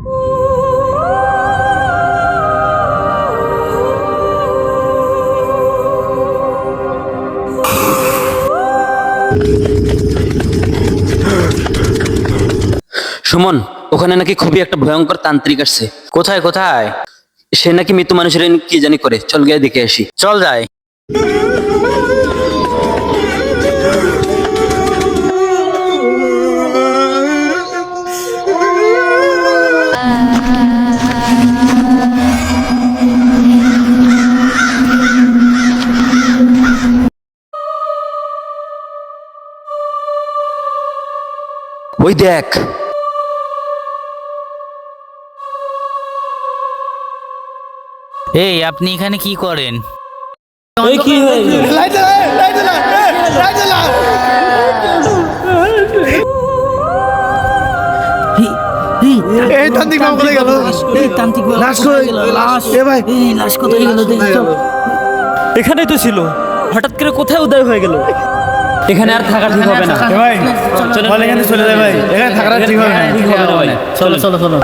সুমন, ওখানে নাকি খুবই একটা ভয়ঙ্কর তান্ত্রিক আসছে। কোথায় কোথায়? সে নাকি মৃত মানুষের কি জানি করে। চল গিয়ে দেখে আসি। চল যাই। ওই দেখ, এই আপনি এখানে কি করেন? এই তান্ত্রিক বাবা কোথায় গেল? লাশ কই? এ ভাই, লাশ কোথায় গেল? এখানেই তো ছিল, হঠাৎ করে কোথায় উদয় হয়ে গেল। এখানে আর থাকা ঠিক হবে না। এ ভাই, বল এখানে চলে যায় ভাই, এখানে থাকাটা ঠিক হবে না। চলো চলো চলো।